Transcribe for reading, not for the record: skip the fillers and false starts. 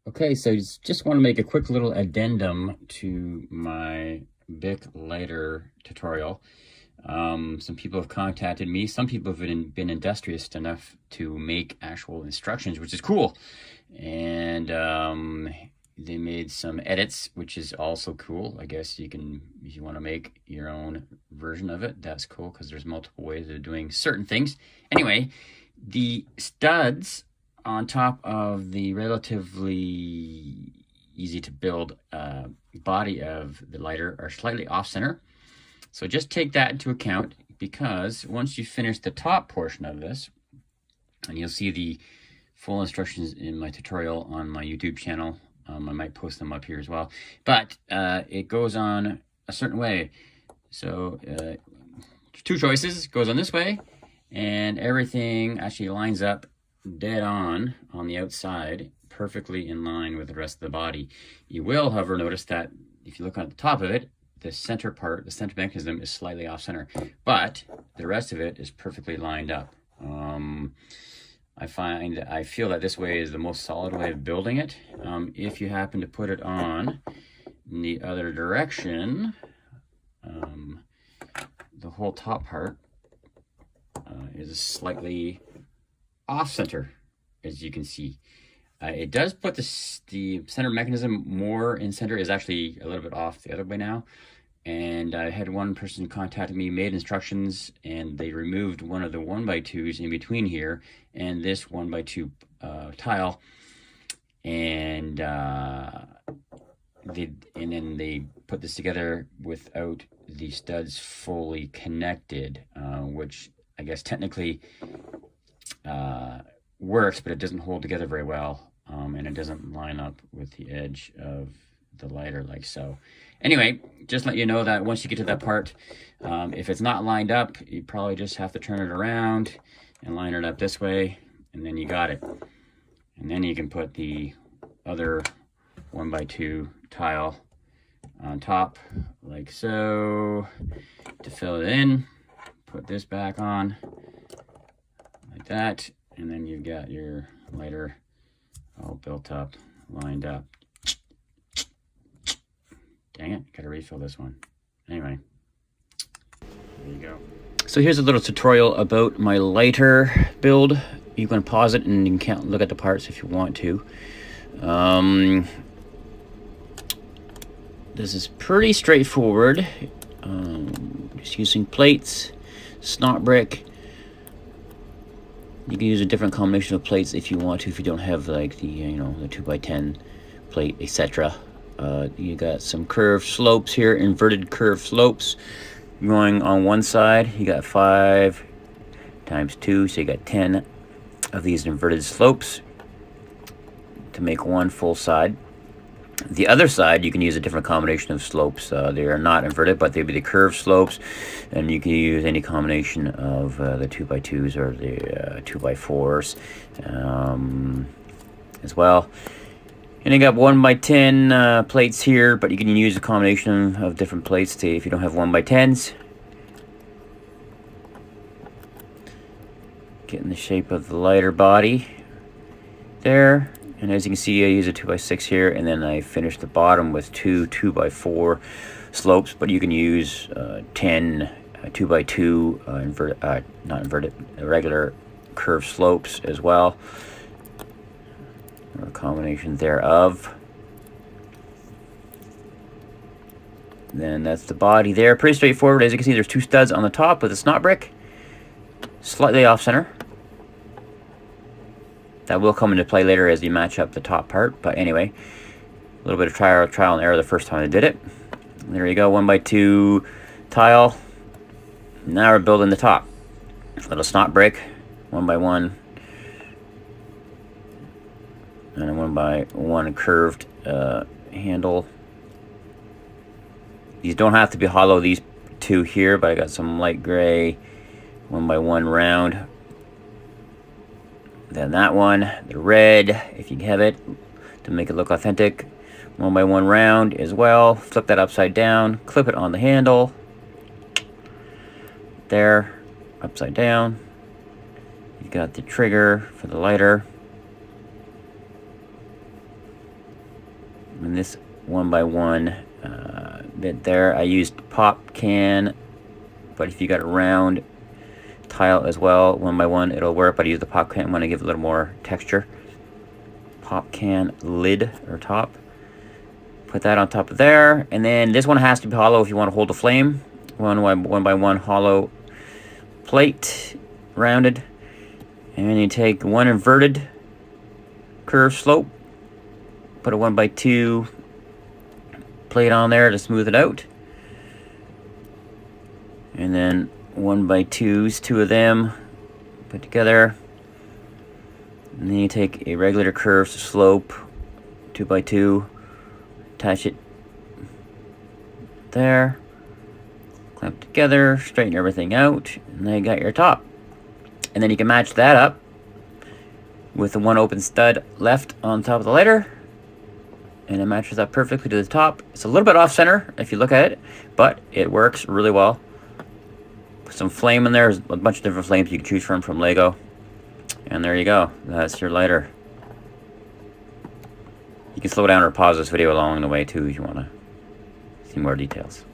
Okay, so just want to make a quick little addendum to my Bic lighter tutorial. Some people have contacted me. Some people have been industrious enough to make actual instructions, which is cool. And they made some edits, which is also cool. I guess you can, if you want to make your own version of it, that's cool because there's multiple ways of doing certain things. Anyway, the studs on top of the relatively easy to build body of the lighter are slightly off center. So just take that into account, because once you finish the top portion of this, and you'll see the full instructions in my tutorial on my YouTube channel. I might post them up here as well, but it goes on a certain way. So two choices: goes on this way, and everything actually lines up dead on the outside, perfectly in line with the rest of the body. You will, however, notice that if you look at the top of it, the center part, the center mechanism is slightly off center, but the rest of it is perfectly lined up. I feel that this way is the most solid way of building it. If you happen to put it on in the other direction, the whole top part is slightly off center, as you can see. It does put the center mechanism more in center, is actually a little bit off the other way now. And I had one person contact me, made instructions, and they removed one of the 1x2s in between here and this 1x2 tile, and then they put this together without the studs fully connected, which I guess technically works, but it doesn't hold together very well, and it doesn't line up with the edge of the lighter like so. Anyway, just let you know that once you get to that part, if it's not lined up, you probably just have to turn it around and line it up this way, and then you got it. And then you can put the other 1x2 tile on top like so to fill it in. Put this back on like that, and then you've got your lighter all built up, lined up. Dang it, gotta refill this one. Anyway, there you go. So here's a little tutorial about my lighter build. You can pause it and you can look at the parts if you want to. This is pretty straightforward. Just using plates, snot brick. You can use a different combination of plates if you want to, if you don't have like the, the 2x10 plate, etc. You got some curved slopes here, inverted curved slopes going on one side. You got 5 times 2, so you got 10 of these inverted slopes to make one full side. The other side, you can use a different combination of slopes. They are not inverted, but they'd be the curved slopes, and you can use any combination of the 2x2s or the 2x4s as well. And you got 1x10 plates here, but you can use a combination of different plates if you don't have 1x10s. Getting the shape of the lighter body there. And as you can see, I use a 2x6 here, and then I finish the bottom with 2 2x4 slopes, but you can use 10 2x2 not inverted, regular curved slopes as well, or a combination thereof. Then that's the body there. Pretty straightforward. As you can see, there's 2 studs on the top with a snot brick, slightly off center. That will come into play later as you match up the top part, but anyway, a little bit of trial and error the first time I did it. There you go, 1x2 tile. Now we're building the top. A little snot brick, 1x1, and a 1x1 curved handle. These don't have to be hollow, these 2 here, but I got some light gray 1x1 round. Then that one, the red, if you have it, to make it look authentic, 1x1 round as well. Flip that upside down, clip it on the handle. There, upside down. You got the trigger for the lighter. this 1x1 bit there. I used pop can, but if you got a round tile as well, 1x1, it'll work, but I use the pop can when I give it a little more texture. Pop can lid or top. Put that on top of there, and then this one has to be hollow if you want to hold the flame. 1x1 hollow plate, rounded, and you take one inverted curve slope, put a 1x2 plate on there to smooth it out, and then 1x2s, two of them put together, and then you take a regular curved slope 2x2, attach it there, clamp together, straighten everything out, and then you got your top. And then you can match that up with the one open stud left on top of the lighter, and it matches up perfectly to the top. It's a little bit off center if you look at it, but it works really well. Put some flame in there. There's a bunch of different flames you can choose from Lego, and there you go. That's your lighter. You can slow down or pause this video along the way too if you want to see more details.